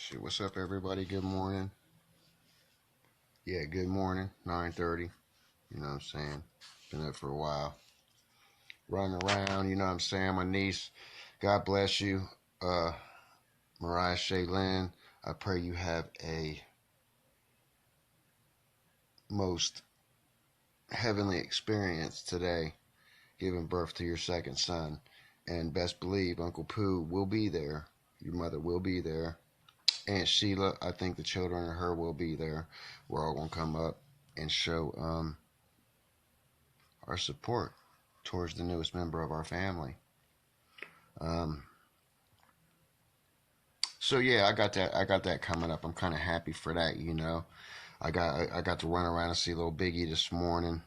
Shit, what's up, everybody? Good morning. Yeah, good morning. 9:30. You know what I'm saying? Been up for a while. Running around, you know what I'm saying? My niece, God bless you. Mariah Shaylin, I pray you have a most heavenly experience today, giving birth to your second son. And best believe Uncle Pooh will be there. Your mother will be there. Aunt Sheila, I think the children and her will be there. We're all going to come up and show our support towards the newest member of our family. Um, so yeah, I got that coming up. I'm kind of happy for that. I got to run around and see little Biggie this morning.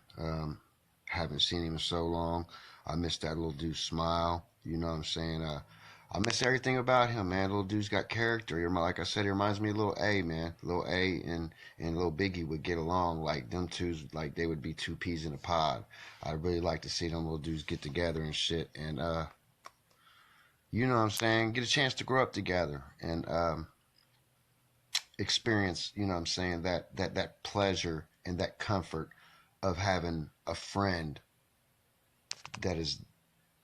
Haven't seen him in so long. I missed that little dude's smile. You know what I'm saying? I miss everything about him, man. Little dude's got character. Like I said, he reminds me of Little A, man. Little A and Little Biggie would get along like them two's, like they would be two peas in a pod. I'd really like to see them little dudes get together and shit. And you know what I'm saying? Get a chance to grow up together and experience, you know what I'm saying, that pleasure and that comfort of having a friend that is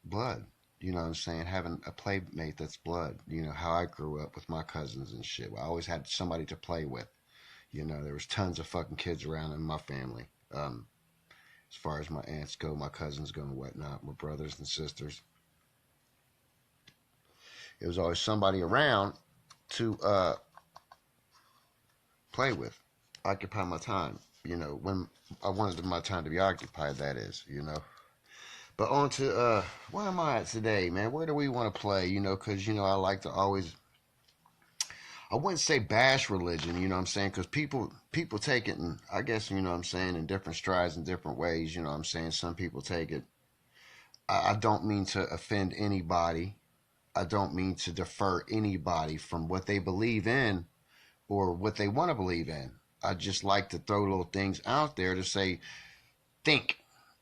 blood. You know what I'm saying? Having a playmate that's blood. You know, how I grew up with my cousins and shit. I always had somebody to play with. You know, there was tons of fucking kids around in my family. As far as my aunts go, my cousins go and whatnot, my brothers and sisters. It was always somebody around to play with, occupy my time. You know, when I wanted my time to be occupied, that is, you know. But on to, where am I at today, man? Where do we want to play? You know, because, you know, I like to always, I wouldn't say bash religion, you know what I'm saying? Because people take it, and I guess, you know what I'm saying, in different strides and different ways, you know what I'm saying? Some people take it. I don't mean to offend anybody. I don't mean to defer anybody from what they believe in or what they want to believe in. I just like to throw little things out there to say, think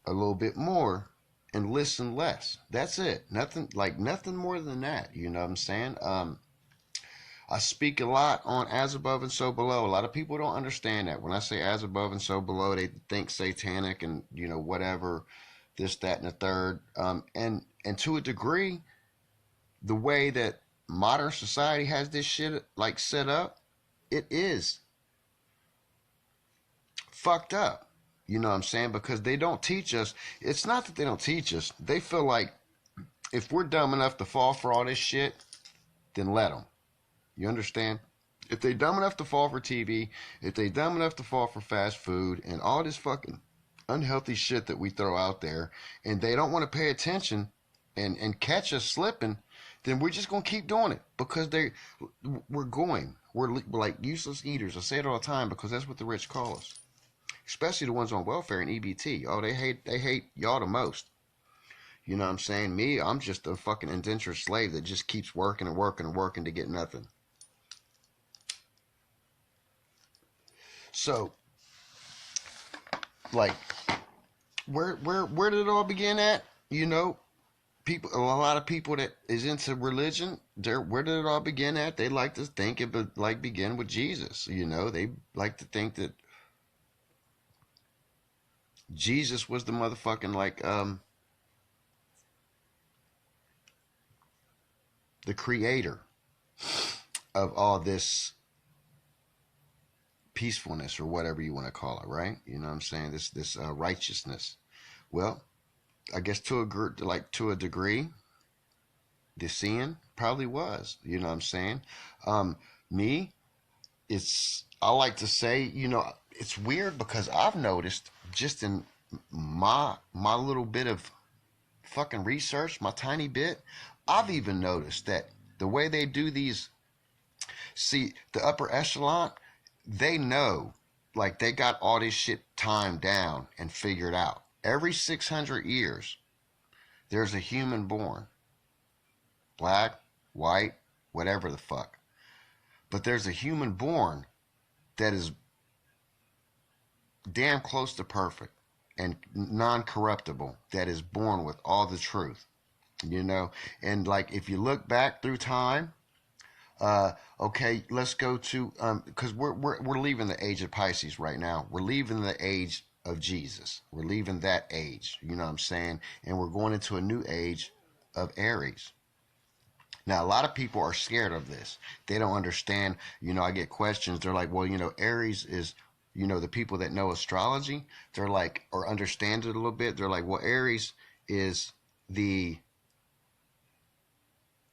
a little bit more and listen less. That's it. Nothing more than that. You know what I'm saying? I speak a lot on as above and so below. A lot of people don't understand that. When I say as above and so below, they think satanic and, you know, whatever, this, that, and the third. And to a degree, the way that modern society has this shit like set up, it is fucked up. You know what I'm saying? Because they don't teach us. It's not that they don't teach us. They feel like if we're dumb enough to fall for all this shit, then let them. You understand? If they dumb enough to fall for TV, if they dumb enough to fall for fast food and all this fucking unhealthy shit that we throw out there, and they don't want to pay attention and catch us slipping, then we're just gonna keep doing it because we're like useless eaters. I say it all the time because that's what the rich call us, especially the ones on welfare and EBT. Oh, they hate y'all the most. You know what I'm saying? Me, I'm just a fucking indentured slave that just keeps working and working and working to get nothing. So, like, where did it all begin at? You know, a lot of people that is into religion, where did it all begin at? They like to think it begin with Jesus. You know, they like to think that Jesus was the motherfucking the creator of all this peacefulness or whatever you want to call it, right? You know what I'm saying? This righteousness. Well, I guess to a degree, the seeing probably was. You know what I'm saying? Me, I like to say, you know, it's weird because I've noticed just in my little bit of fucking research, my tiny bit, I've even noticed that the way they do these, see, the upper echelon, they know, like, they got all this shit timed down and figured out. Every 600 years, there's a human born. Black, white, whatever the fuck. But there's a human born that is damn close to perfect and non-corruptible, that is born with all the truth. You know, and like if you look back through time, Okay, let's go to because we're leaving the age of Pisces right now. We're leaving the age of Jesus. We're leaving that age. You know what I'm saying? And we're going into a new age of Aries. Now, a lot of people are scared of this. They don't understand. I get questions. They're like, well, Aries is, the people that know astrology, they're like, or understand it a little bit. They're like, well, Aries is the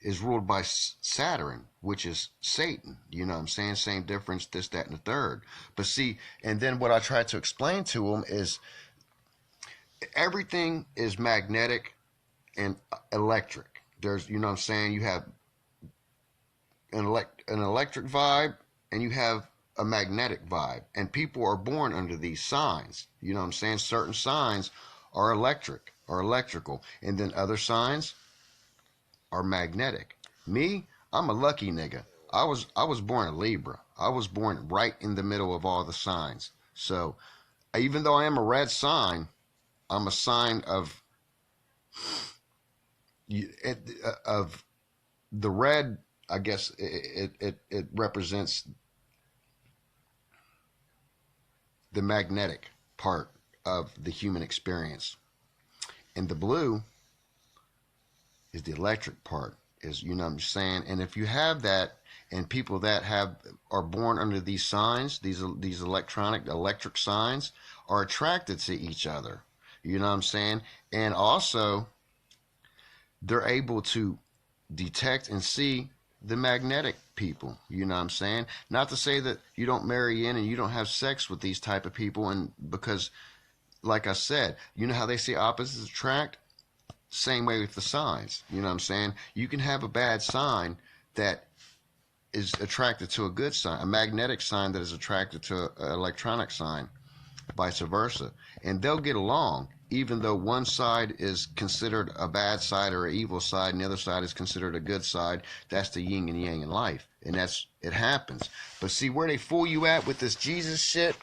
is ruled by Saturn, which is Satan. You know what I'm saying? Same difference, this, that, and the third. But see, and then what I try to explain to them is everything is magnetic and electric. There's, you know what I'm saying? You have an electric vibe and you have a magnetic vibe. And people are born under these signs. You know what I'm saying? Certain signs are electric or electrical. And then other signs are magnetic. Me, I'm a lucky nigga. I was born a Libra. I was born right in the middle of all the signs. So even though I am a red sign, I'm a sign of the red. I guess it represents the magnetic part of the human experience, and the blue is the electric part. Is, you know what I'm saying? And if you have that, and people that are born under these signs, these electric signs, are attracted to each other. You know what I'm saying? And also, they're able to detect and see the magnetic people. You know what I'm saying? Not to say that you don't marry in and you don't have sex with these type of people, and because, like I said, you know how they say opposites attract? Same way with the signs. You know what I'm saying? You can have a bad sign that is attracted to a good sign, a magnetic sign that is attracted to an electronic sign, vice versa. And they'll get along, even though one side is considered a bad side or an evil side and the other side is considered a good side. That's the yin and yang in life. And it happens. But see, where they fool you at with this Jesus shit,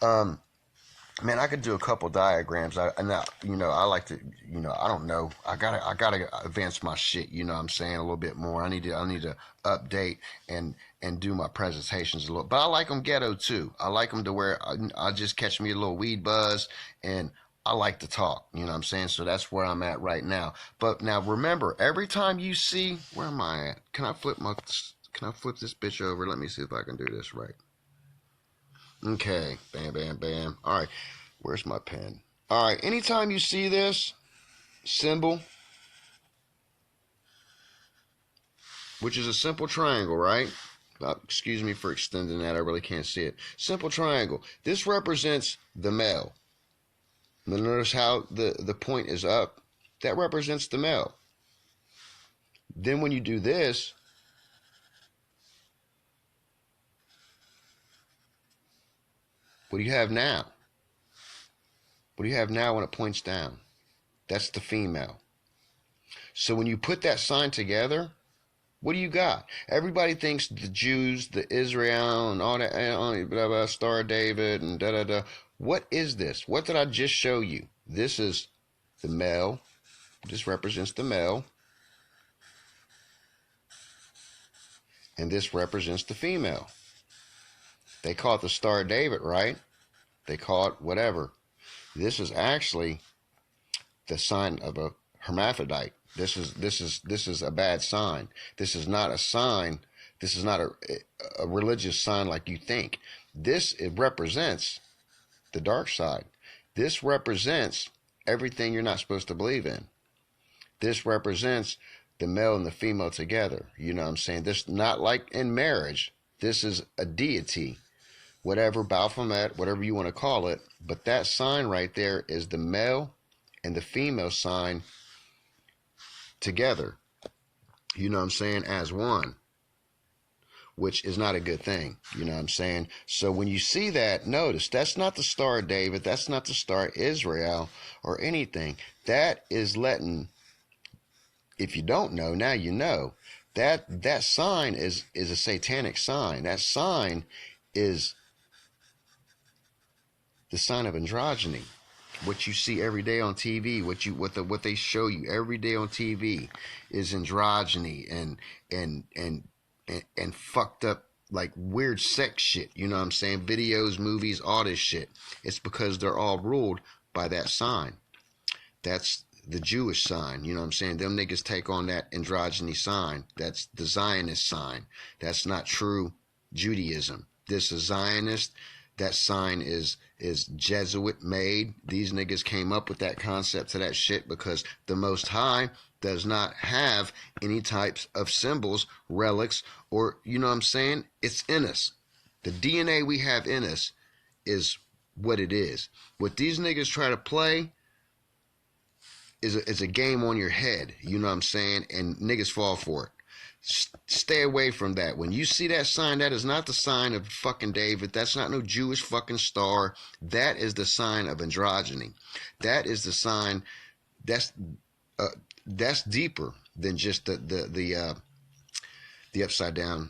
man, I could do a couple diagrams. I like to, I don't know. I gotta advance my shit. You know what I'm saying, a little bit more. I need to update and do my presentations a little. But I like them ghetto too. I like them to where I just catch me a little weed buzz, and I like to talk. You know what I'm saying. So that's where I'm at right now. But now remember, every time you see, where am I at? Can I flip this bitch over? Let me see if I can do this right. Okay, bam, bam, bam. All right, where's my pen? All right, anytime you see this symbol, which is a simple triangle, right? Excuse me for extending that. I really can't see it. Simple triangle. This represents the male. Now notice how the point is up. That represents the male. Then when you do this, what do you have now? What do you have now when it points down? That's the female. So when you put that sign together, what do you got? Everybody thinks the Jews, the Israel, and all that, blah, blah, Star of David, and da da da. What is this? What did I just show you? This is the male. This represents the male. And this represents the female. They call it the Star of David, right? They call it whatever. This is actually the sign of a hermaphrodite. This is a bad sign. This is not a sign. This is not a religious sign like you think. It represents the dark side. This represents everything you're not supposed to believe in. This represents the male and the female together. You know what I'm saying? This not like in marriage. This is a deity, whatever, Baphomet, whatever you want to call it. But that sign right there is the male and the female sign together. You know what I'm saying? As one, which is not a good thing. You know what I'm saying? So when you see that, notice that's not the Star of David. That's not the Star of Israel or anything. That is letting, if you don't know, now you know. That sign is a satanic sign. That sign is the sign of androgyny. What you see every day on TV, what they show you every day on TV is androgyny and and fucked up like weird sex shit. You know what I'm saying? Videos, movies, all this shit. It's because they're all ruled by that sign. That's the Jewish sign. You know what I'm saying? Them niggas take on that androgyny sign. That's the Zionist sign. That's not true Judaism. This is Zionist. That sign is Jesuit made. These niggas came up with that concept to that shit because the Most High does not have any types of symbols, relics, or, you know what I'm saying? It's in us. The DNA we have in us is what it is. What these niggas try to play is a game on your head, you know what I'm saying? And niggas fall for it. Stay away from that. When you see that sign, that is not the sign of fucking David. That's not no Jewish fucking star. That is the sign of androgyny. That is the sign. That's deeper than just the upside down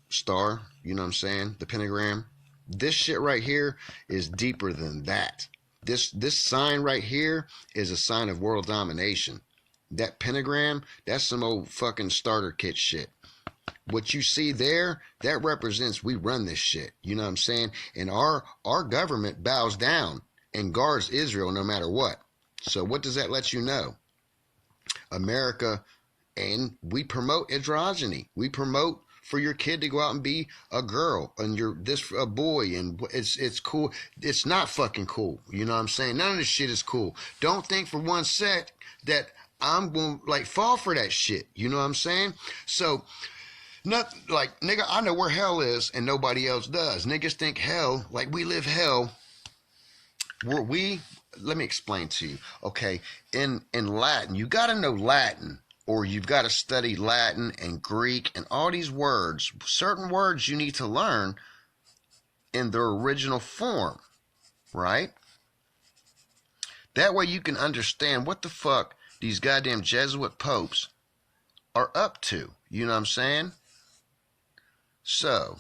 star. You know what I'm saying? The pentagram. This shit right here is deeper than that. This sign right here is a sign of world domination. That pentagram, that's some old fucking starter kit shit. What you see there, that represents we run this shit. You know what I'm saying? And our government bows down and guards Israel no matter what. So what does that let you know? America, and we promote androgyny. We promote for your kid to go out and be a girl and a boy, and it's cool. It's not fucking cool. You know what I'm saying? None of this shit is cool. Don't think for one sec that I'm going to like fall for that shit. You know what I'm saying? So, not like, nigga, I know where hell is and nobody else does. Niggas think hell, like we live hell. Let me explain to you. Okay, in Latin, you got to know Latin, or you've got to study Latin and Greek and all these words. Certain words you need to learn in their original form, right? That way you can understand what the fuck these goddamn Jesuit popes are up to. You know what I'm saying? So,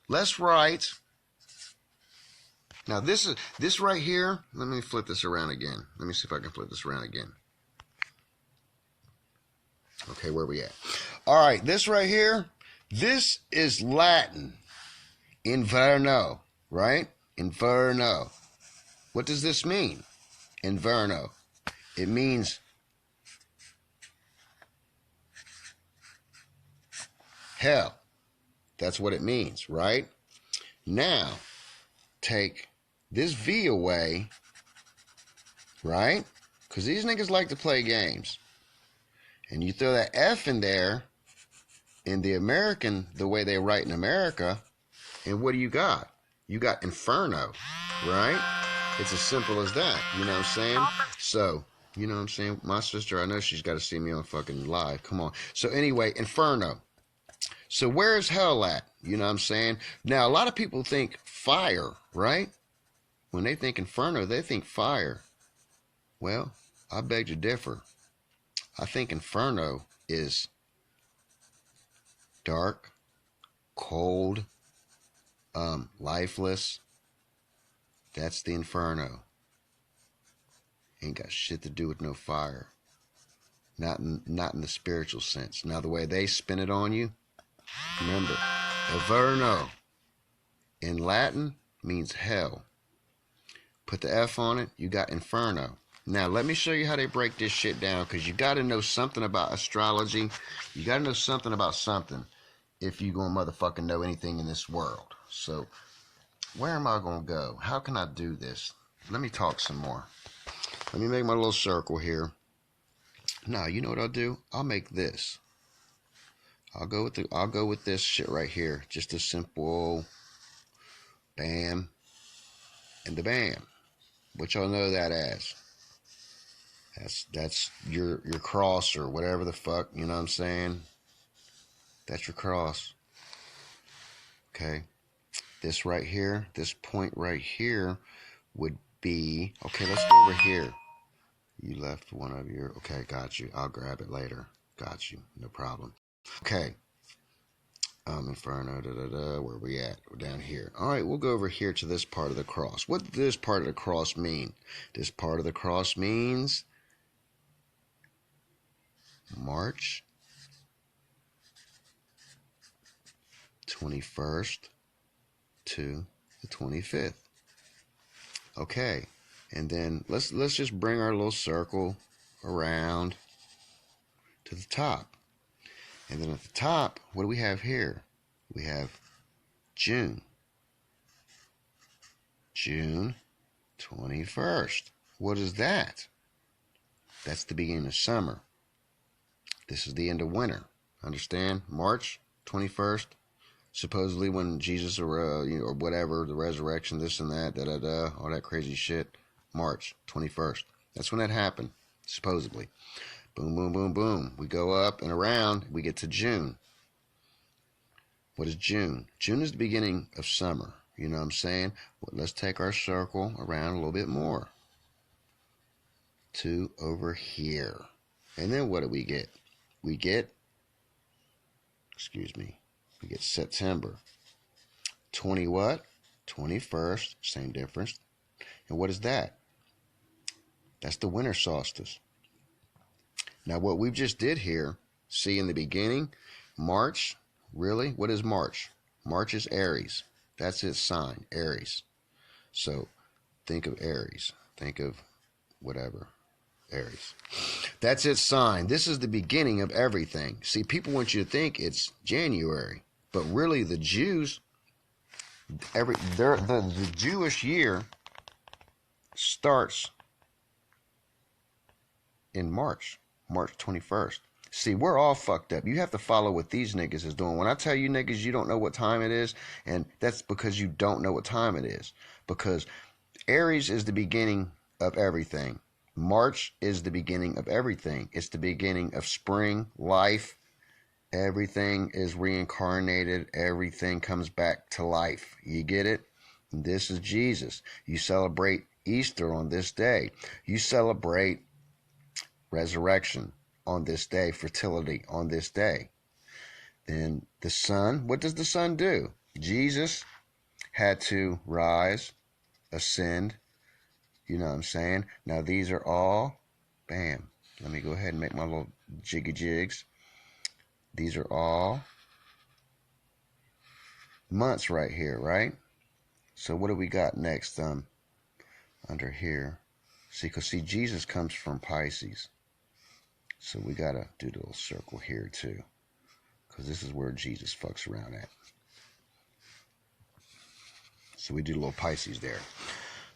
let's write. Now this right here, let me flip this around again. Let me see if I can flip this around again. Okay, where we at? All right, this right here, this is Latin. Inverno, right? Inverno. What does this mean? Inverno. It means hell. That's what it means, right? Now, take this V away, right? Because these niggas like to play games. And you throw that F in there, in the American, the way they write in America, and what do you got? You got Inferno, right? It's as simple as that, you know what I'm saying? So, you know what I'm saying? My sister, I know she's got to see me on fucking live. Come on. So anyway, Inferno. So where is hell at? You know what I'm saying? Now, a lot of people think fire, right? When they think Inferno, they think fire. Well, I beg to differ. I think Inferno is dark, cold, lifeless. That's the Inferno. Ain't got shit to do with no fire. Not in the spiritual sense. Now, the way they spin it on you, remember, Inferno in Latin means hell. Put the F on it, you got Inferno. Now, let me show you how they break this shit down, because you got to know something about astrology. You got to know something about something if you going to motherfucking know anything in this world. So, where am I going to go? How can I do this? Let me talk some more. Let me make my little circle here. Now, you know what I'll do? I'll make this. I'll go with this shit right here. Just a simple bam and the bam. What y'all know that as. That's your cross or whatever the fuck, you know what I'm saying? That's your cross. Okay. This right here, this point right here would be, okay, let's go over here. You left one of your, okay, got you. I'll grab it later. Got you. No problem. Okay. Inferno, where we at? We're down here. All right, we'll go over here to this part of the cross. What does this part of the cross mean? This part of the cross means March 21st to the 25th. Okay, and then let's just bring our little circle around to the top. And then at the top, what do we have here? We have June. June 21st. What is that? That's the beginning of summer. This is the end of winter. Understand? March 21st, supposedly when Jesus or whatever, the resurrection, this and that, all that crazy shit. March 21st. That's when that happened, supposedly. Boom, boom, boom, boom. We go up and around. We get to June. What is June? June is the beginning of summer. You know what I'm saying? Well, let's take our circle around a little bit more. To over here. And then what do we get? We get September. 20 what? 21st. Same difference. And what is that? That's the winter solstice. Now what we've just did here, see in the beginning, March, really? What is March? March is Aries. That's its sign, Aries. So think of Aries. Think of whatever, Aries. That's its sign. This is the beginning of everything. See, people want you to think it's January, but really the Jews, the Jewish year starts in March 21st. See, we're all fucked up. You have to follow what these niggas is doing. When I tell you niggas you don't know what time it is, and that's because you don't know what time it is. Because Aries is the beginning of everything. March is the beginning of everything. It's the beginning of spring, life. Everything is reincarnated. Everything comes back to life. You get it? And this is Jesus. You celebrate Easter on this day. You celebrate resurrection on this day, fertility on this day. Then the sun, what does the sun do? Jesus had to rise, ascend, you know what I'm saying? Now these are all, bam, let me go ahead and make my little jiggy jigs. These are all months right here, right? So what do we got next under here? See, Jesus comes from Pisces. So we got to do the little circle here too. Because this is where Jesus fucks around at. So we do a little Pisces there.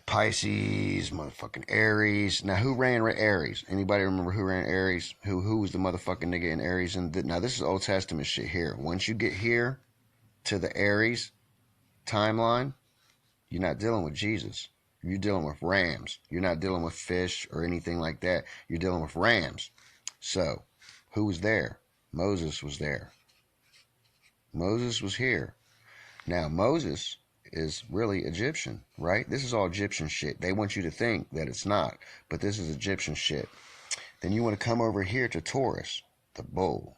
Pisces, motherfucking Aries. Now, who ran Aries? Anybody remember who ran Aries? Who was the motherfucking nigga in Aries? Now, this is Old Testament shit here. Once you get here to the Aries timeline, you're not dealing with Jesus. You're dealing with rams. You're not dealing with fish or anything like that. You're dealing with rams. So, who was there? Moses was there. Moses was here. Now, Moses is really Egyptian, right? This is all Egyptian shit. They want you to think that it's not, but this is Egyptian shit. Then you want to come over here to Taurus, the bull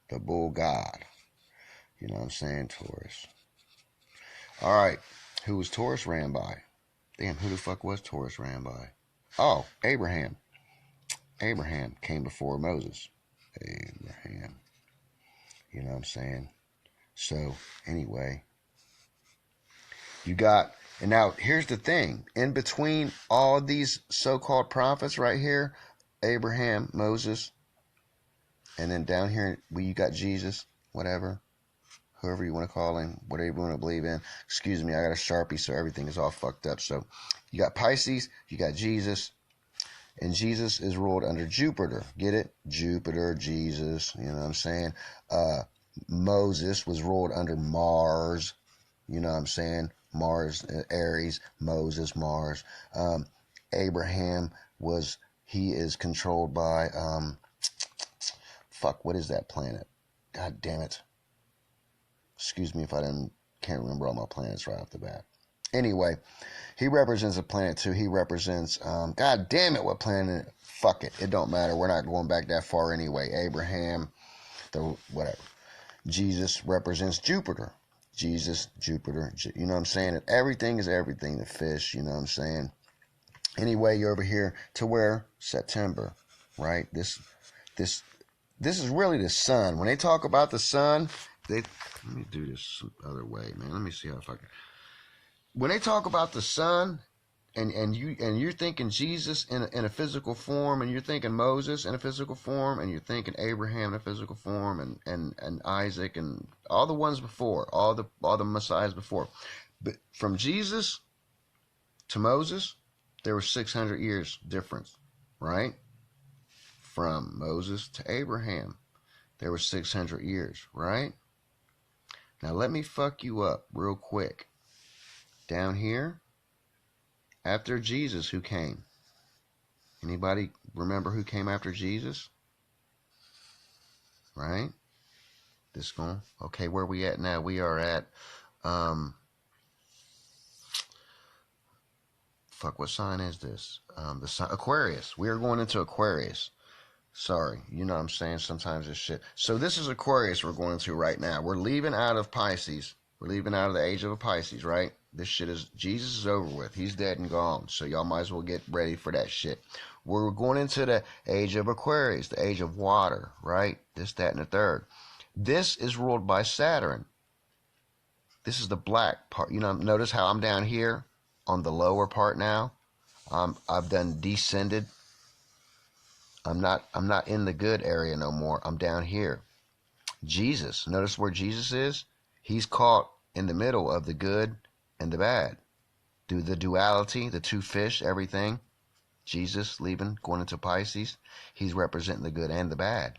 god. You know what I'm saying? Taurus. All right, who was Taurus ran by? Damn, who the fuck was Taurus ran by? Oh, Abraham. Abraham came before Moses. Abraham. You know what I'm saying? So, anyway, you got, and now here's the thing. In between all of these so-called prophets right here, Abraham, Moses, and then down here, you got Jesus, whatever, whoever you want to call him, whatever you want to believe in. Excuse me, I got a Sharpie, so everything is all fucked up. So, you got Pisces, you got Jesus, and Jesus is ruled under Jupiter. Get it? Jupiter, Jesus, you know what I'm saying? Moses was ruled under Mars, you know what I'm saying? Mars, Aries, Moses, Mars. Abraham he is controlled by, what is that planet? God damn it. Excuse me if can't remember all my planets right off the bat. Anyway, he represents a planet too. He represents, God damn it, what planet? Fuck it. It don't matter. We're not going back that far anyway. Abraham, whatever. Jesus represents Jupiter. Jesus, Jupiter, you know what I'm saying? And everything is everything. The fish, you know what I'm saying? Anyway, you're over here to where? September, right? This is really the sun. When they talk about the sun, let me do this some other way, man. Let me see how if I can. When they talk about the sun, and you're thinking Jesus in a physical form, and you're thinking Moses in a physical form, and you're thinking Abraham in a physical form, and Isaac and all the ones before, all the messiahs before. But from Jesus to Moses, there was 600 years difference, right? From Moses to Abraham, there was 600 years, right? Now let me fuck you up real quick. Down here, after Jesus, who came? Anybody remember who came after Jesus? Right? This going, okay, where we at now? We are at, fuck, what sign is this? The sign, Aquarius. We are going into Aquarius. Sorry, you know what I'm saying? Sometimes this shit. So this is Aquarius we're going into right now. We're leaving out of Pisces. We're leaving out of the age of a Pisces, right? This shit is, Jesus is over with. He's dead and gone. So y'all might as well get ready for that shit. We're going into the age of Aquarius, the age of water, right? This, that, and the third. This is ruled by Saturn. This is the black part. You know, notice how I'm down here on the lower part now. I've done descended. I'm not in the good area no more. I'm down here. Jesus, notice where Jesus is? He's caught in the middle of the good and the bad. Do the duality, the two fish, everything. Jesus leaving, going into Pisces. He's representing the good and the bad.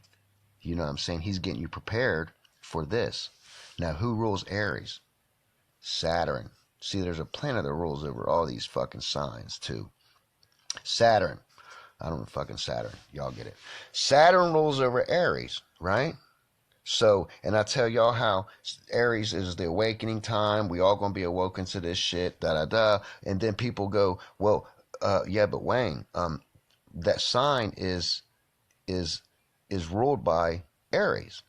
You know what I'm saying? He's getting you prepared for this. Now, who rules Aries? Saturn. See, there's a planet that rules over all these fucking signs, too. Saturn. I don't know fucking Saturn. Y'all get it. Saturn rules over Aries, right? So, and I tell y'all how Aries is the awakening time. We all gonna be awoken to this shit, da-da-da. And then people go, well, yeah, but Wayne, that sign is ruled by Aries.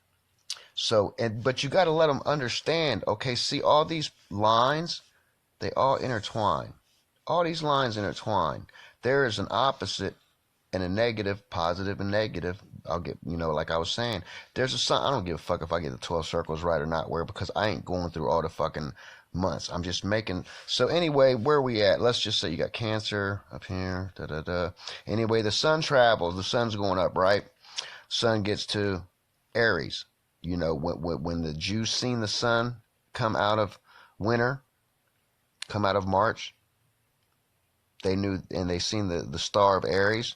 So, but you got to let them understand, okay, see all these lines, they all intertwine. All these lines intertwine. There is an opposite and a negative, positive and negative. I'll get, you know, like I was saying, there's a sign. I don't give a fuck if I get the 12 circles right or not, where, because I ain't going through all the fucking months. I'm just making. So anyway, where we at? Let's just say you got Cancer up here, da-da-da. Anyway, the sun travels. The sun's going up, right? Sun gets to Aries. You know, when the Jews seen the sun come out of winter, come out of March, they knew, and they seen the star of Aries,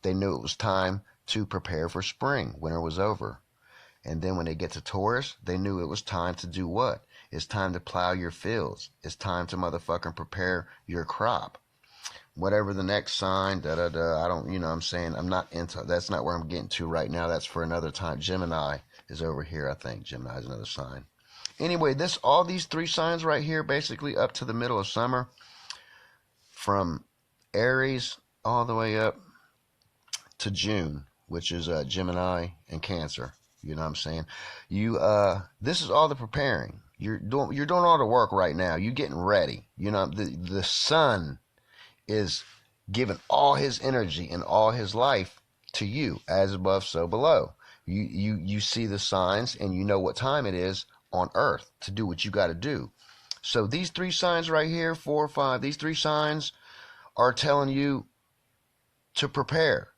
they knew it was time to prepare for spring. Winter was over. And then when they get to Taurus, they knew it was time to do what? It's time to plow your fields. It's time to motherfucking prepare your crop. Whatever the next sign, da-da-da, I don't, you know what I'm saying? I'm not into, that's not where I'm getting to right now. That's for another time. Gemini is over here, I think. Gemini is another sign. Anyway, all these three signs right here, basically up to the middle of summer, from Aries all the way up to June, which is Gemini and Cancer. You know what I'm saying? This is all the preparing. You're doing all the work right now. You're getting ready. You know, the sun is giving all his energy and all his life to you, as above, so below. You see the signs, and you know what time it is on Earth to do what you got to do. So these three signs right here, 4 or 5, these three signs are telling you to prepare.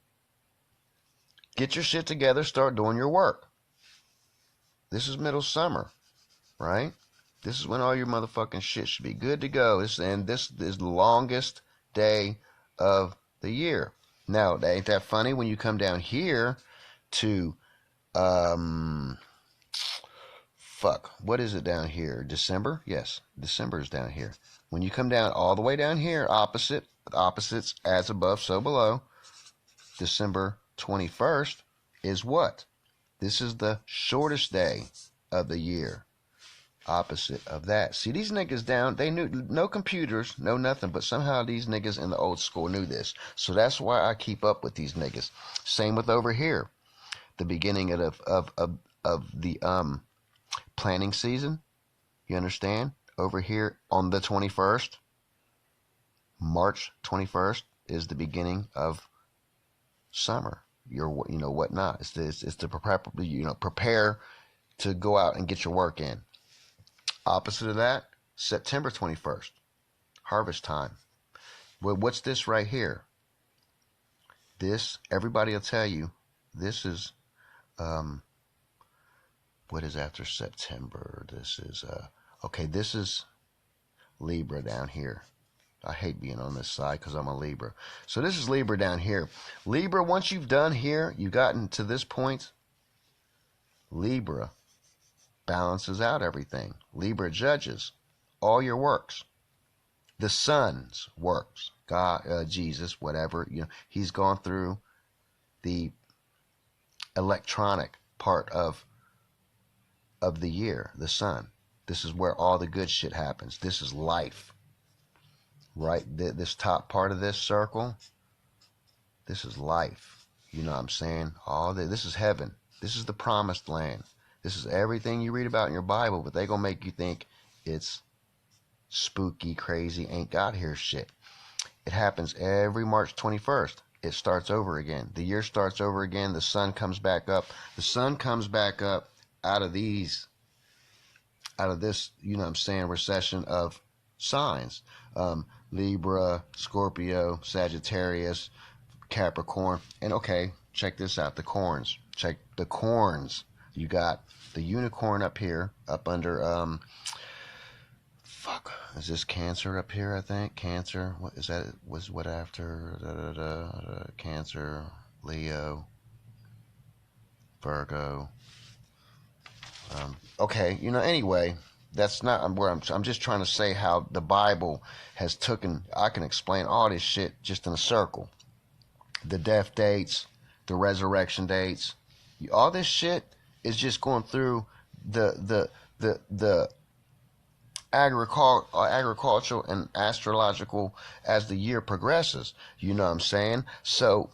Get your shit together, start doing your work. This is middle summer, right? This is when all your motherfucking shit should be good to go. This is the longest day of the year. Now, ain't that funny when you come down here to, what is it down here? December? Yes, December is down here. When you come down all the way down here, opposites as above, so below, December 21st is what? This is the shortest day of the year. Opposite of that. See, these niggas down, they knew, no computers, no nothing, but somehow these niggas in the old school knew this. So that's why I keep up with these niggas. Same with over here. The beginning of the planting season. You understand? Over here on the 21st, March 21st is the beginning of summer. Whatnot. It's to prepare to go out and get your work in. Opposite of that, September 21st, harvest time. Well, what's this right here? This, everybody will tell you, this is, what is after September? This is, okay, this is Libra down here. I hate being on this side because I'm a Libra. So this is Libra down here. Libra, once you've done here, you've gotten to this point, Libra balances out everything. Libra judges all your works. The Son's works, God, Jesus, whatever, he's gone through the electronic part of the year, the Sun. This is where all the good shit happens. This is life, right? This top part of this circle, this is life. You know what I'm saying? This is heaven. This is the promised land. This is everything you read about in your Bible, but they gonna make you think it's spooky, crazy, ain't got here shit. It happens every March 21st. It starts over again. The year starts over again. The sun comes back up. The sun comes back up out of this, you know what I'm saying, recession of signs. Libra, Scorpio, Sagittarius, Capricorn. And okay, check this out, the corns. Check the corns. You got the unicorn up here, up under, is this Cancer up here, I think? Cancer, what is that? Was what after? Cancer, Leo, Virgo. Okay, anyway, that's not where I'm just trying to say how the Bible has taken, I can explain all this shit just in a circle. The death dates, the resurrection dates, all this shit is just going through the agricultural and astrological as the year progresses. You know what I'm saying? So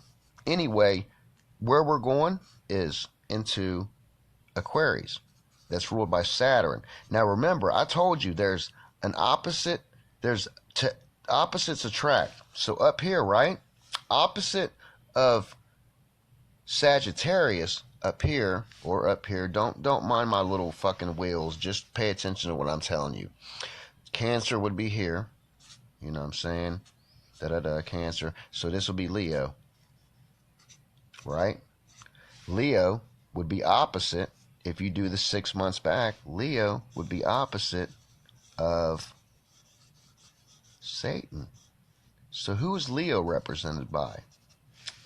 anyway, where we're going is into Aquarius. That's ruled by Saturn. Now remember, I told you there's an opposite, opposites attract. So up here, right? Opposite of Sagittarius up here, don't mind my little fucking wheels, just pay attention to what I'm telling you. Cancer would be here, you know what I'm saying? Cancer. So this will be Leo, right? Leo would be opposite. If you do the 6 months back, Leo would be opposite of Satan. So who is Leo represented by?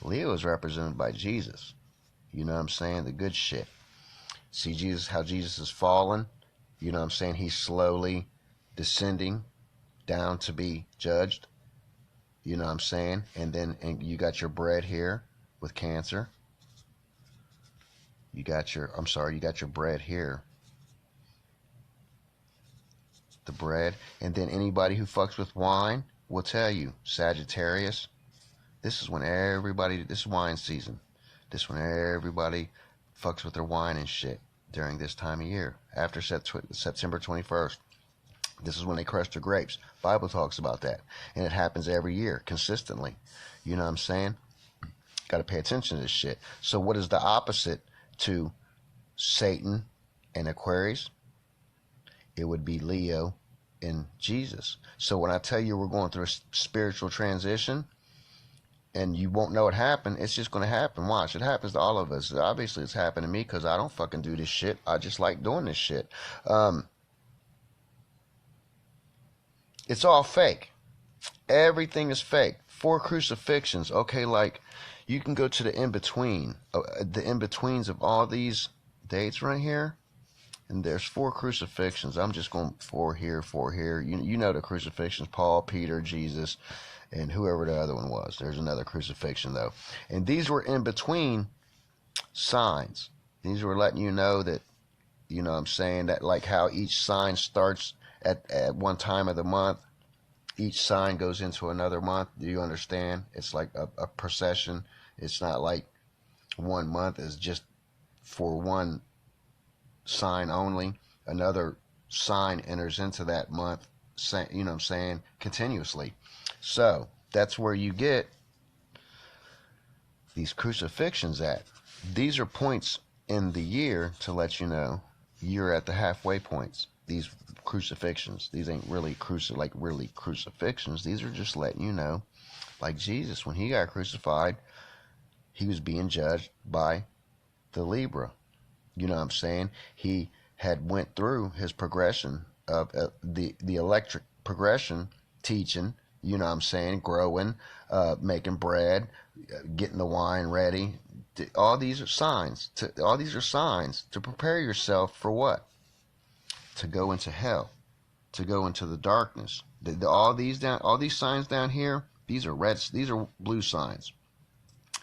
Leo is represented by Jesus. You know what I'm saying? The good shit. See Jesus, how Jesus has fallen? You know what I'm saying? He's slowly descending down to be judged. You know what I'm saying? And you got your bread here with Cancer. You got your bread here. The bread. And then anybody who fucks with wine will tell you, Sagittarius, this is wine season. This is when everybody fucks with their wine and shit during this time of year. After September 21st. This is when they crush their grapes. Bible talks about that. And it happens every year, consistently. You know what I'm saying? Got to pay attention to this shit. So what is the opposite to Satan and Aquarius? It would be Leo and Jesus. So when I tell you we're going through a spiritual transition and you won't know it happened, it's just going to happen. Watch, it happens to all of us. Obviously it's happened to me because I don't fucking do this shit. I just like doing this shit. It's all fake. Everything is fake. 4 crucifixions. Okay, like you can go to the in-between. The in-betweens of all these dates right here. And there's 4 crucifixions. I'm just going 4 here, 4 here. You know the crucifixions. Paul, Peter, Jesus, and whoever the other one was. There's another crucifixion though. And these were in-between signs. These were letting you know that, you know what I'm saying, that like how each sign starts at one time of the month, each sign goes into another month. Do you understand? It's like a procession. It's not like one month is just for one sign only. Another sign enters into that month, you know what I'm saying, continuously. So that's where you get these crucifixions at. These are points in the year to let you know you're at the halfway points. These crucifixions, these ain't really really crucifixions. These are just letting you know, like Jesus, when he got crucified, he was being judged by the Libra. You know what I'm saying? He had went through his progression of the electric progression teaching. You know what I'm saying? Growing, making bread, getting the wine ready. All these are signs. All these are signs to prepare yourself for what? To go into hell, to go into the darkness. All these signs down here. These are reds. These are blue signs.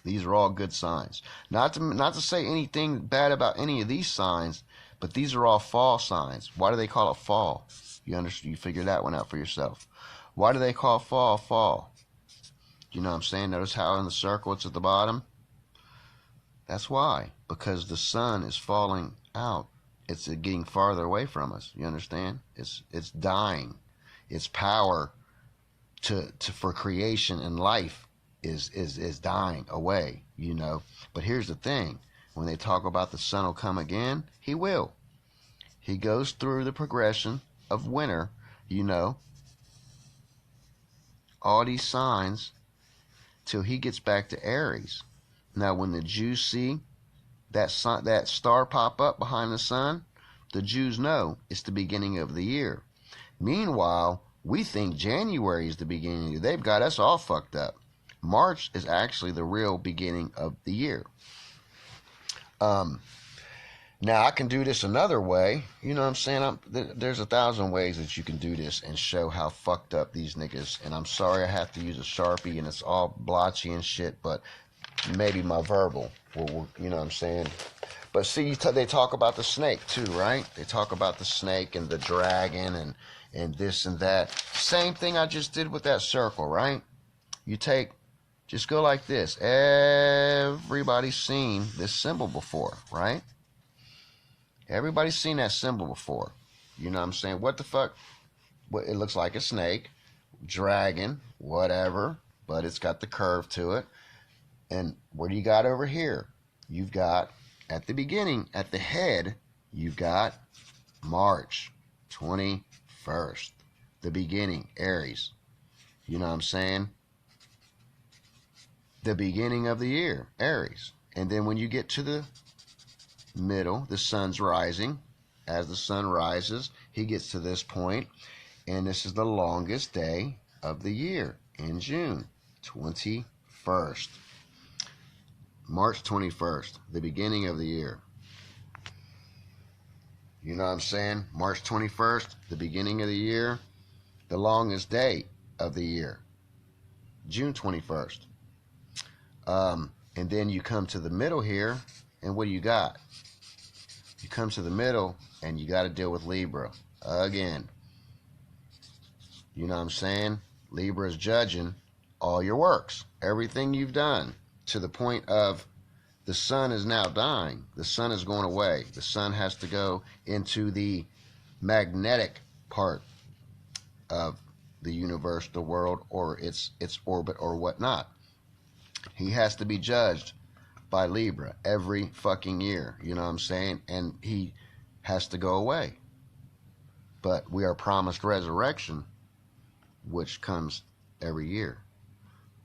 These are all good signs. Not to say anything bad about any of these signs, but these are all fall signs. Why do they call it fall? You figure that one out for yourself. Why do they call fall fall? You know what I'm saying? Notice how in the circle it's at the bottom? That's why. Because the sun is falling out. It's getting farther away from us. You understand? It's dying. Its power for creation and life is dying away, you know. But here's the thing. When they talk about the sun will come again, he will. He goes through the progression of winter, you know, all these signs till he gets back to Aries. Now, when the Jews see that star pop up behind the sun, the Jews know it's the beginning of the year. Meanwhile, we think January is the beginning. They've got us all fucked up. March is actually the real beginning of the year. Now, I can do this another way. You know what I'm saying? There's 1,000 ways that you can do this and show how fucked up these niggas. And I'm sorry I have to use a Sharpie and it's all blotchy and shit, but maybe my verbal will, you know what I'm saying? But see, they talk about the snake too, right? They talk about the snake and the dragon and this and that. Same thing I just did with that circle, right? Just go like this. Everybody's seen this symbol before, right? Everybody's seen that symbol before. You know what I'm saying? What the fuck? It looks like a snake, dragon, whatever, but it's got the curve to it. And what do you got over here? You've got, at the beginning, at the head, you've got March 21st. The beginning, Aries. You know what I'm saying? The beginning of the year, Aries. And then when you get to the middle, the sun's rising. As the sun rises, he gets to this point, and this is the longest day of the year in June, 21st. March 21st, the beginning of the year. You know what I'm saying? March 21st, the beginning of the year, the longest day of the year, June 21st. And then you come to the middle here, and what do you got? You come to the middle, and you got to deal with Libra again. You know what I'm saying? Libra is judging all your works, everything you've done, to the point of the sun is now dying. The sun is going away. The sun has to go into the magnetic part of the universe, the world, or its orbit or whatnot. He has to be judged by Libra every fucking year. You know what I'm saying? And he has to go away. But we are promised resurrection, which comes every year.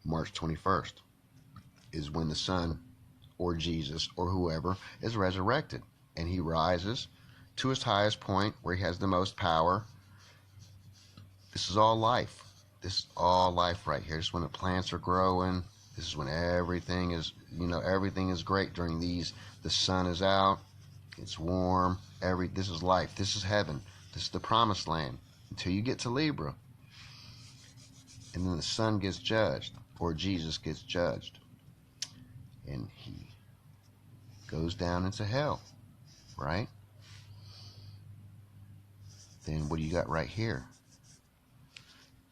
March 21st is when the sun or Jesus or whoever is resurrected. And he rises to his highest point where he has the most power. This is all life. This is all life right here. This is when the plants are growing. This is when everything is, everything is great during these. The sun is out. It's warm. This is life. This is heaven. This is the promised land until you get to Libra. And then the sun gets judged, or Jesus gets judged. And he goes down into hell, right? Then what do you got right here?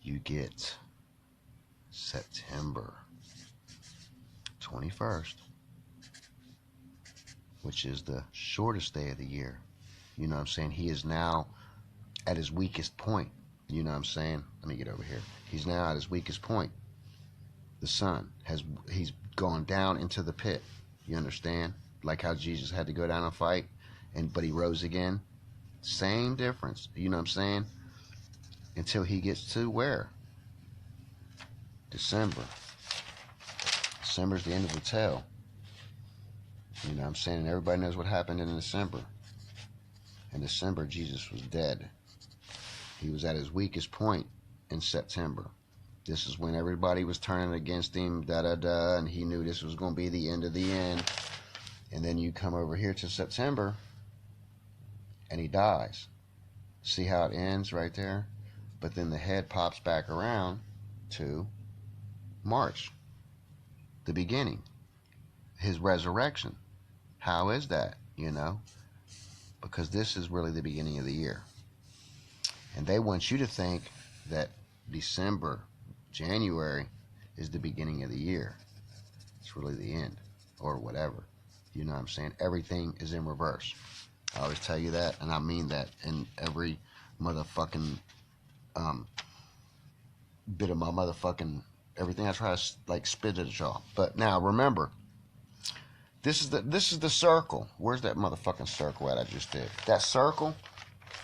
You get September 21st, which is the shortest day of the year. You know what I'm saying? He is now at his weakest point. You know what I'm saying? Let me get over here. He's now at his weakest point. The sun he's gone down into the pit. You understand? Like how Jesus had to go down and fight, but he rose again. Same difference. You know what I'm saying? Until he gets to where? December. December's the end of the tale. You know what I'm saying? And everybody knows what happened in December. In December, Jesus was dead. He was at his weakest point in September. This is when everybody was turning against him, and he knew this was going to be the end of the end. And then you come over here to September, and he dies. See how it ends right there? But then the head pops back around to March, the beginning, his resurrection. How is that, you know? Because this is really the beginning of the year. And they want you to think that December, January is the beginning of the year. It's really the end, or whatever. You know what I'm saying? Everything is in reverse. I always tell you that, and I mean that in every motherfucking bit of my motherfucking everything I try to like spit at y'all. But now remember, this is the circle. Where's that motherfucking circle that I just did? That circle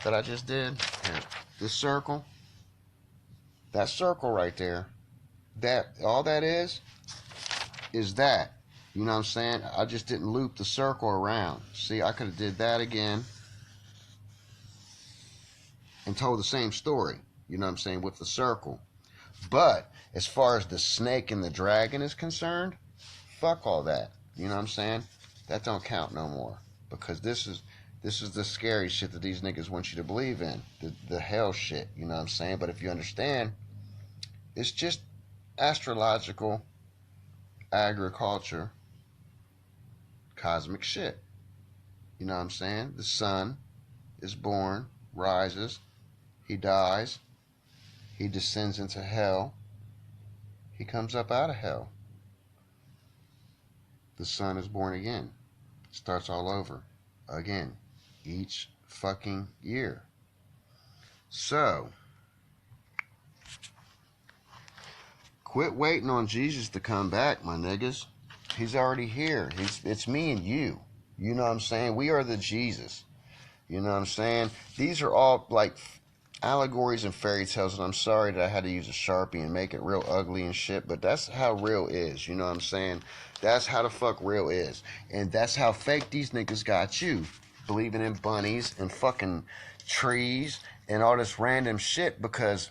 that I just did. Here, this circle. That circle right there. That all that is that. You know what I'm saying? I just didn't loop the circle around. See, I could have did that again and told the same story. You know what I'm saying? With the circle. But as far as the snake and the dragon is concerned, fuck all that. You know what I'm saying? That don't count no more. Because this is the scary shit that these niggas want you to believe in. The hell shit. You know what I'm saying? But if you understand, it's just astrological agriculture cosmic shit. You know what I'm saying? The sun is born, rises, he dies, he descends into hell, he comes up out of hell. The sun is born again. Starts all over again each fucking year. So, quit waiting on Jesus to come back, my niggas. He's already here. It's me and you. You know what I'm saying? We are the Jesus. You know what I'm saying? These are all like allegories and fairy tales, and I'm sorry that I had to use a Sharpie and make it real ugly and shit, but that's how real is. You know what I'm saying? That's how the fuck real is. And that's how fake these niggas got you. Believing in bunnies and fucking trees and all this random shit, because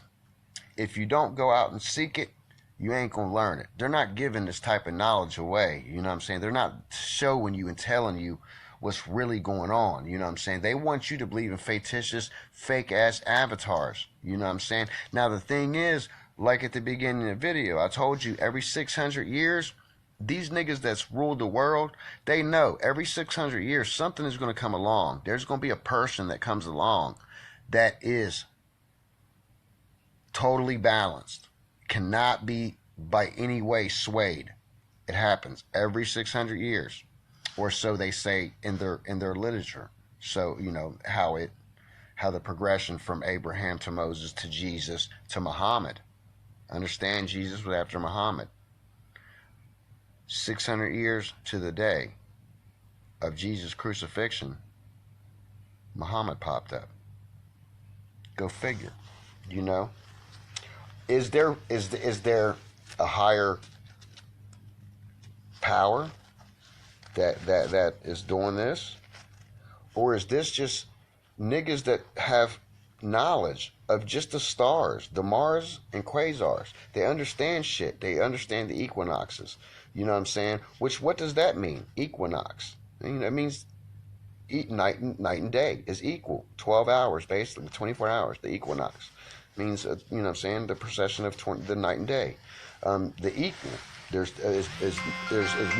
if you don't go out and seek it, you ain't gonna learn it. They're not giving this type of knowledge away. You know what I'm saying? They're not showing you and telling you what's really going on. You know what I'm saying? They want you to believe in fictitious, fake-ass avatars. You know what I'm saying? Now, the thing is, like at the beginning of the video, I told you every 600 years, these niggas that's ruled the world, they know every 600 years something is going to come along. There's going to be a person that comes along that is totally balanced. Cannot be by any way swayed. It happens every 600 years, or so they say in their literature. So you know how the progression from Abraham to Moses to Jesus to Muhammad. Understand, Jesus was after Muhammad. 600 years to the day of Jesus' crucifixion, Muhammad popped up. Go figure. You know. Is there a higher power that is doing this? Or is this just niggas that have knowledge of just the stars, the Mars and quasars? They understand shit. They understand the equinoxes. You know what I'm saying? What does that mean? Equinox. I mean, that means night and day is equal. 12 hours, basically, 24 hours, the equinox. Means, you know what I'm saying, the procession of the night and day. The equal. There's as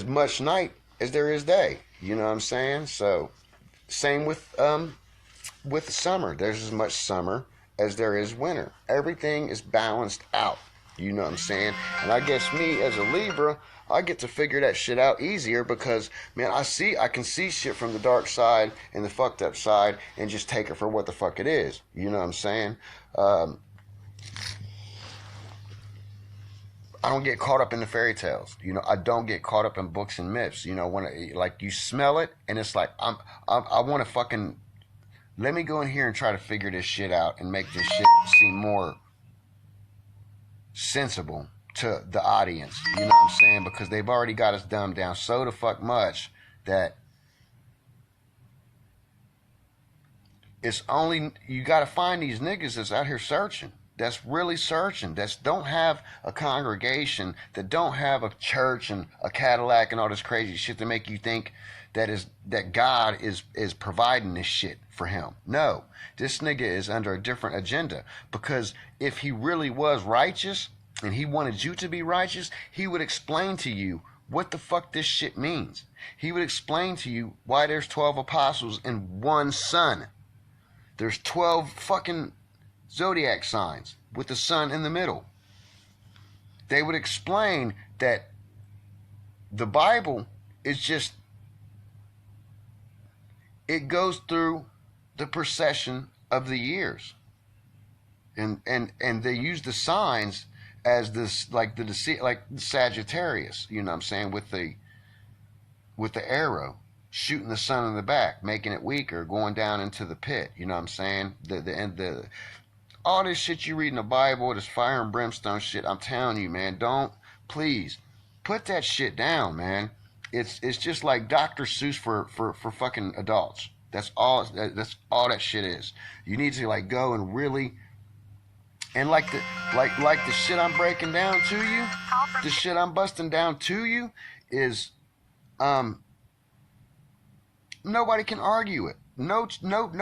much night as there is day. You know what I'm saying? So, same with summer. There's as much summer as there is winter. Everything is balanced out. You know what I'm saying? And I guess me as a Libra, I get to figure that shit out easier because, man, I can see shit from the dark side and the fucked up side and just take it for what the fuck it is. You know what I'm saying? I don't get caught up in the fairy tales. You know, I don't get caught up in books and myths. You know, when like you smell it and it's like I want to fucking let me go in here and try to figure this shit out and make this shit seem more sensible to the audience. You know what I'm saying? Because they've already got us dumbed down so the fuck much that it's only you got to find these niggas that's out here searching. That's really searching. That's don't have a congregation. That don't have a church and a Cadillac and all this crazy shit to make you think that God is providing this shit for him. No, this nigga is under a different agenda. Because if he really was righteous and he wanted you to be righteous, he would explain to you what the fuck this shit means. He would explain to you why there's 12 apostles and one son. There's 12 fucking zodiac signs with the sun in the middle. They would explain that the Bible is just, it goes through the procession of the years. And they use the signs as this, like like Sagittarius, you know what I'm saying, with the arrow shooting the sun in the back, making it weaker, going down into the pit. You know what I'm saying? The all this shit you read in the Bible, this fire and brimstone shit, I'm telling you, man, don't, please, put that shit down, man. It's just like Dr. Seuss for fucking adults. That's all that shit is. You need to like go and really, and like the shit I'm breaking down to you, the shit I'm busting down to you is, nobody can argue it. No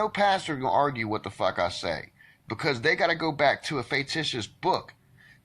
pastor can argue what the fuck I say. Because they got to go back to a fictitious book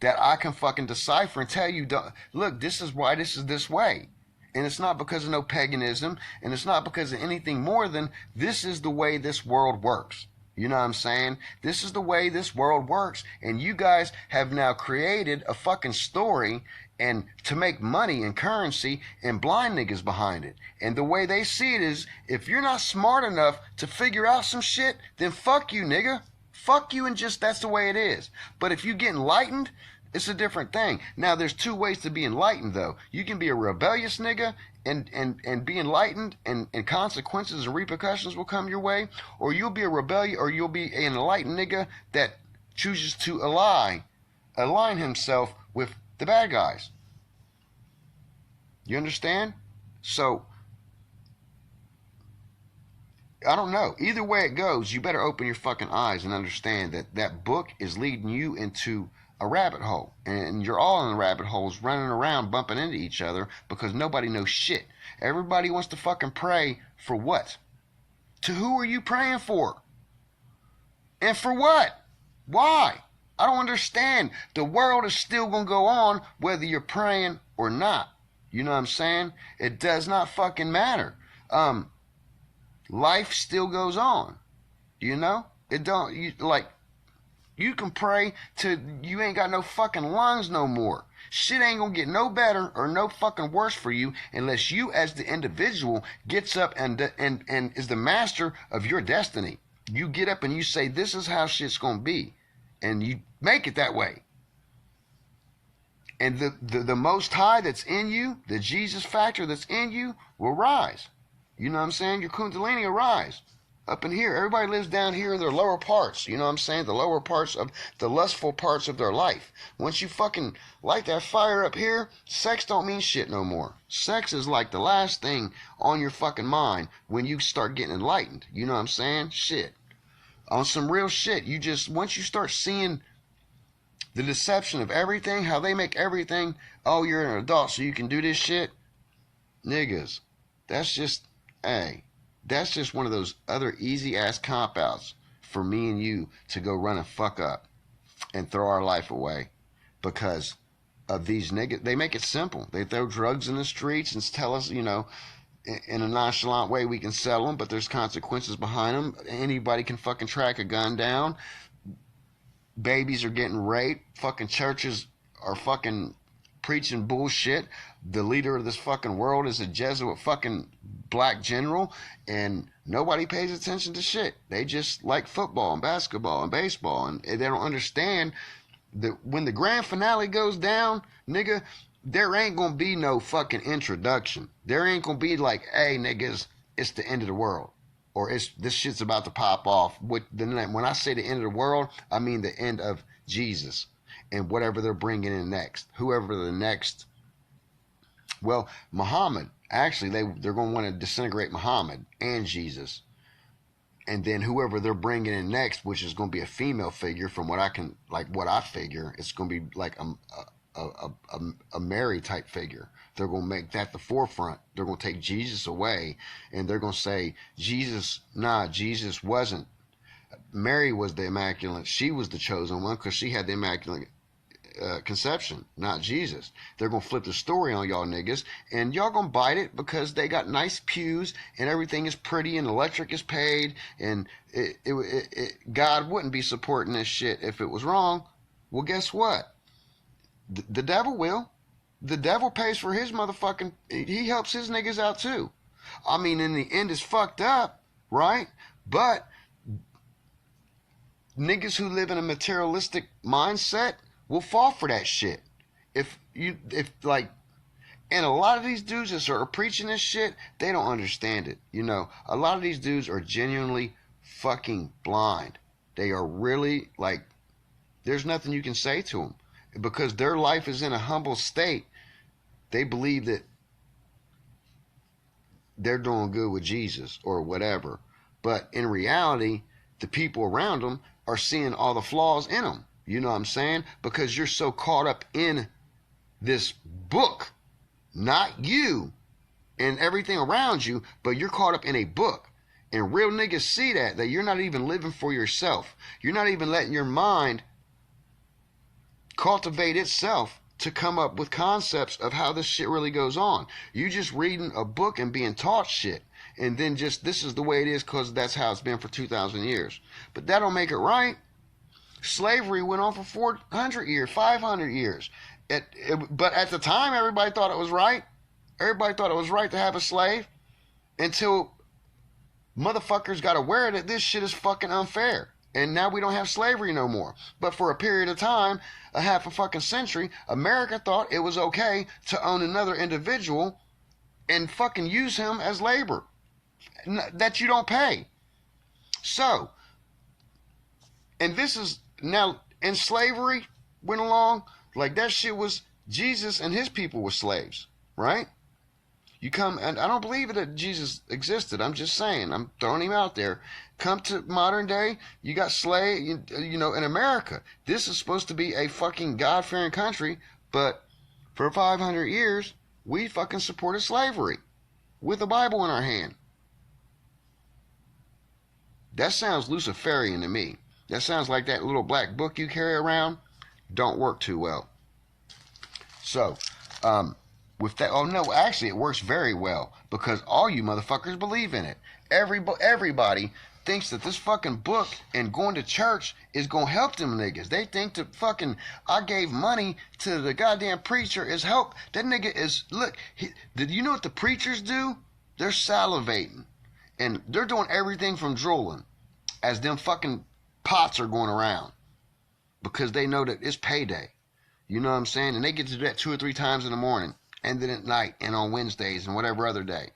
that I can fucking decipher and tell you, look, this is why this is this way. And it's not because of no paganism. And it's not because of anything more than this is the way this world works. You know what I'm saying? This is the way this world works. And you guys have now created a fucking story and to make money and currency and blind niggas behind it. And the way they see it is, if you're not smart enough to figure out some shit, then fuck you, nigga. Fuck you, and just that's the way it is. But if you get enlightened, it's a different thing. Now, there's two ways to be enlightened, though. You can be a rebellious nigga and be enlightened, and consequences and repercussions will come your way, or you'll be a rebellion, or you'll be an enlightened nigga that chooses to align himself with the bad guys. You understand? So, I don't know. Either way it goes, you better open your fucking eyes and understand that that book is leading you into a rabbit hole. And you're all in the rabbit holes running around bumping into each other because nobody knows shit. Everybody wants to fucking pray for what? To who are you praying for? And for what? Why? I don't understand. The world is still going to go on whether you're praying or not. You know what I'm saying? It does not fucking matter. Life still goes on, you know? It don't, you can pray till you ain't got no fucking lungs no more. Shit ain't gonna get no better or no fucking worse for you unless you as the individual gets up and is the master of your destiny. You get up and you say, this is how shit's gonna be. And you make it that way. And the Most High that's in you, the Jesus factor that's in you will rise. You know what I'm saying? Your Kundalini will rise. Up in here. Everybody lives down here in their lower parts. You know what I'm saying? The lower parts of the lustful parts of their life. Once you fucking light that fire up here, sex don't mean shit no more. Sex is like the last thing on your fucking mind when you start getting enlightened. You know what I'm saying? Shit. On some real shit. You just, once you start seeing the deception of everything, how they make everything, oh, you're an adult so you can do this shit. Niggas. That's just, hey, that's just one of those other easy-ass cop-outs for me and you to go run and fuck up and throw our life away because of these niggas. They make it simple. They throw drugs in the streets and tell us, you know, in a nonchalant way we can sell them, but there's consequences behind them. Anybody can fucking track a gun down. Babies are getting raped. Fucking churches are fucking preaching bullshit. The leader of this fucking world is a Jesuit fucking black general, and nobody pays attention to shit. They just like football and basketball and baseball, and they don't understand When the grand finale goes down, nigga, there ain't gonna be no fucking introduction. There ain't gonna be like, hey, niggas, it's the end of the world, or it's this shit's about to pop off. When I say the end of the world, I mean the end of Jesus and whatever they're bringing in next, whoever the next. Well, Muhammad, actually, they're gonna want to disintegrate Muhammad and Jesus, and then whoever they're bringing in next, which is going to be a female figure, from what I figure, it's going to be like a Mary type figure. They're going to make that the forefront. They're going to take Jesus away, and they're going to say, Jesus wasn't. Mary was the immaculate. She was the chosen one because she had the immaculate conception, not Jesus. They're gonna flip the story on y'all niggas, and y'all gonna bite it because they got nice pews and everything is pretty and electric is paid, and God wouldn't be supporting this shit if it was wrong. Well, guess what? The devil will. The devil pays for his motherfucking. He helps his niggas out too. I mean, in the end, it's fucked up, right? But niggas who live in a materialistic mindset will fall for that shit. If like, and a lot of these dudes that are preaching this shit, they don't understand it. You know, a lot of these dudes are genuinely fucking blind. They are really like, there's nothing you can say to them because their life is in a humble state. They believe that they're doing good with Jesus or whatever. But in reality, the people around them are seeing all the flaws in them. You know what I'm saying? Because you're so caught up in this book, not you and everything around you, but you're caught up in a book. And real niggas see that you're not even living for yourself. You're not even letting your mind cultivate itself to come up with concepts of how this shit really goes on. You just reading a book and being taught shit. And then just, this is the way it is because that's how it's been for 2,000 years. But that don't make it right. Slavery went on for 400 years, 500 years. But at the time, everybody thought it was right. Everybody thought it was right to have a slave until motherfuckers got aware that this shit is fucking unfair. And now we don't have slavery no more. But for a period of time, a half a fucking century, America thought it was okay to own another individual and fucking use him as labor that you don't pay. So, and this is now, in slavery went along, like that shit was, Jesus and his people were slaves, right? You come, and I don't believe that Jesus existed. I'm just saying, I'm throwing him out there. Come to modern day, you got slave, you know, in America. This is supposed to be a fucking God-fearing country, but for 500 years, we fucking supported slavery with a Bible in our hand. That sounds Luciferian to me. That sounds like that little black book you carry around don't work too well. So, with that, oh no, actually it works very well because all you motherfuckers believe in it. Everybody thinks that this fucking book and going to church is gonna help them niggas. They think that fucking, I gave money to the goddamn preacher is help. That nigga is, look, did you know what the preachers do? They're salivating. And they're doing everything from drooling as them fucking pots are going around because they know that it's payday. You know what I'm saying? And they get to do that 2 or 3 times in the morning and then at night and on Wednesdays and whatever other day.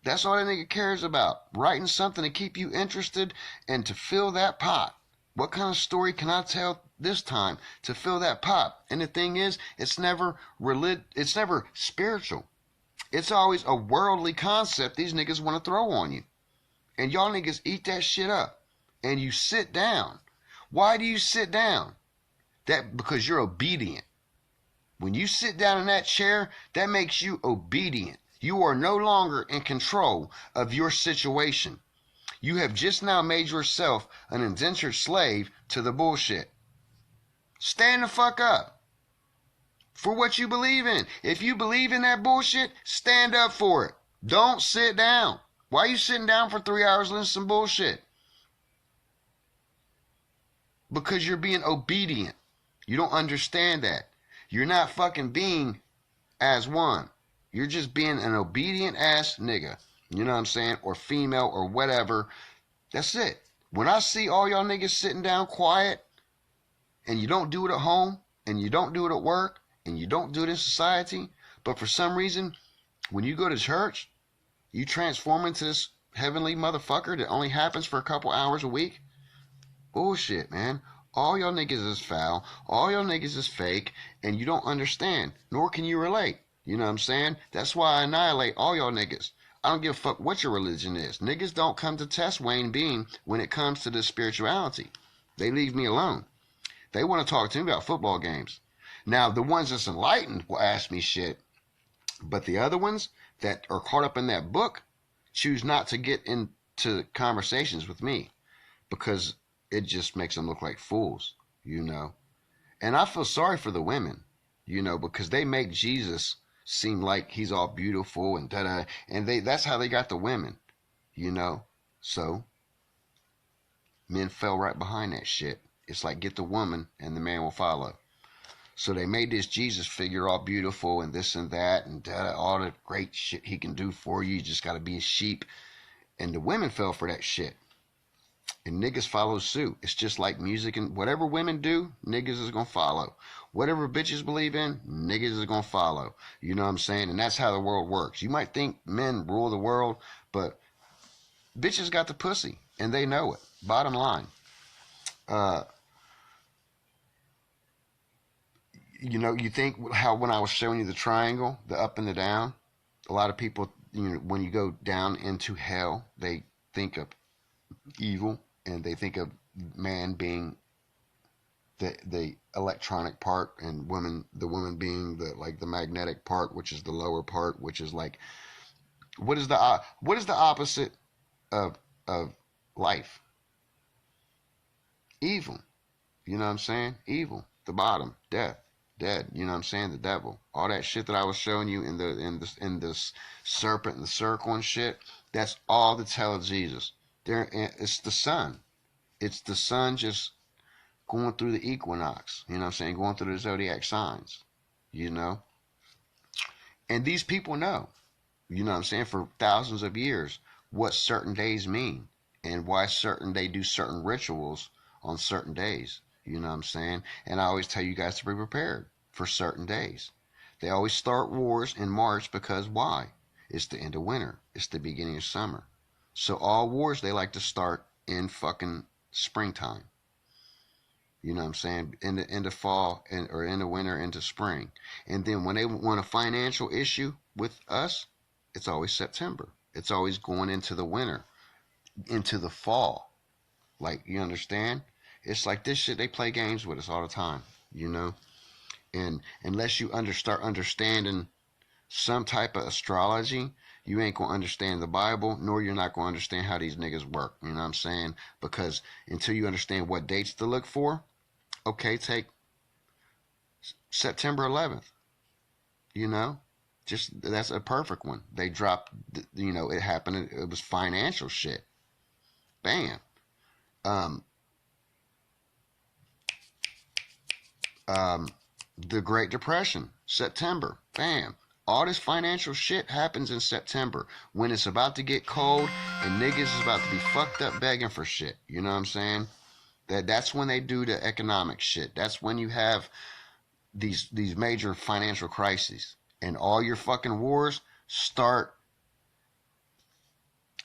That's all that nigga cares about. Writing something to keep you interested and to fill that pot. What kind of story can I tell this time to fill that pot? And the thing is, it's never it's never spiritual. It's always a worldly concept these niggas want to throw on you. And y'all niggas eat that shit up. And you sit down. Why do you sit down? Because you're obedient. When you sit down in that chair, that makes you obedient. You are no longer in control of your situation. You have just now made yourself an indentured slave to the bullshit. Stand the fuck up for what you believe in. If you believe in that bullshit, stand up for it. Don't sit down. Why are you sitting down for 3 hours listening to some bullshit? Because you're being obedient. You don't understand that. You're not fucking being as one. You're just being an obedient ass nigga. You know what I'm saying? Or female or whatever. That's it. When I see all y'all niggas sitting down quiet and you don't do it at home, and you don't do it at work, and you don't do it in society, but for some reason, when you go to church, you transform into this heavenly motherfucker that only happens for a couple hours a week? Bullshit, man. All y'all niggas is foul. All y'all niggas is fake, and you don't understand, nor can you relate. You know what I'm saying? That's why I annihilate all y'all niggas. I don't give a fuck what your religion is. Niggas don't come to test Wayne Bean when it comes to this spirituality. They leave me alone. They want to talk to me about football games. Now, the ones that's enlightened will ask me shit, but the other ones that are caught up in that book choose not to get into conversations with me because it just makes them look like fools, you know. And I feel sorry for the women, you know, because they make Jesus seem like he's all beautiful and da-da, and that's how they got the women, you know. So men fell right behind that shit. It's like, get the woman and the man will follow. So they made this Jesus figure all beautiful and this and that and da-da, all the great shit he can do for you. You just got to be a sheep. And the women fell for that shit. And niggas follow suit. It's just like music, and whatever women do, niggas is gonna follow. Whatever bitches believe in, niggas is gonna follow. You know what I'm saying? And that's how the world works. You might think men rule the world, but bitches got the pussy, and they know it. Bottom line. You know, you think how when I was showing you the triangle, the up and the down, a lot of people, you know, when you go down into hell, they think of evil, and they think of man being the electronic part, and the woman being the magnetic part, which is the lower part, which is like what is the opposite of life? Evil. You know what I'm saying? Evil. The bottom. Death. Dead. You know what I'm saying? The devil. All that shit that I was showing you in the serpent and the circle and shit. That's all the tell of Jesus. It's the sun. It's the sun just going through the equinox. You know what I'm saying? Going through the zodiac signs. You know? And these people know. You know what I'm saying? For thousands of years, what certain days mean. And why they do certain rituals on certain days. You know what I'm saying? And I always tell you guys to be prepared for certain days. They always start wars in March because why? It's the end of winter. It's the beginning of summer. So all wars, they like to start in fucking springtime. You know what I'm saying? In the fall, or in the winter, into spring. And then when they want a financial issue with us, it's always September. It's always going into the winter, into the fall. Like, you understand? It's like this shit, they play games with us all the time, you know? And unless you start understanding some type of astrology, you ain't going to understand the Bible, nor you're not going to understand how these niggas work, you know what I'm saying? Because until you understand what dates to look for, okay, take September 11th, you know? Just, that's a perfect one. They dropped, you know, it happened, it was financial shit. Bam. The Great Depression, September, bam. All this financial shit happens in September when it's about to get cold and niggas is about to be fucked up begging for shit. You know what I'm saying? That's when they do the economic shit. That's when you have these major financial crises, and all your fucking wars start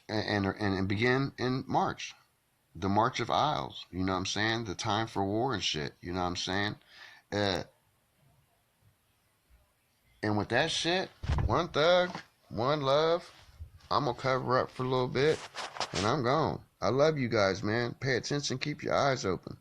and begin in March. The March of Isles, you know what I'm saying? The time for war and shit, you know what I'm saying? And with that shit, one thug, one love, I'm going to cover up for a little bit, and I'm gone. I love you guys, man. Pay attention, keep your eyes open.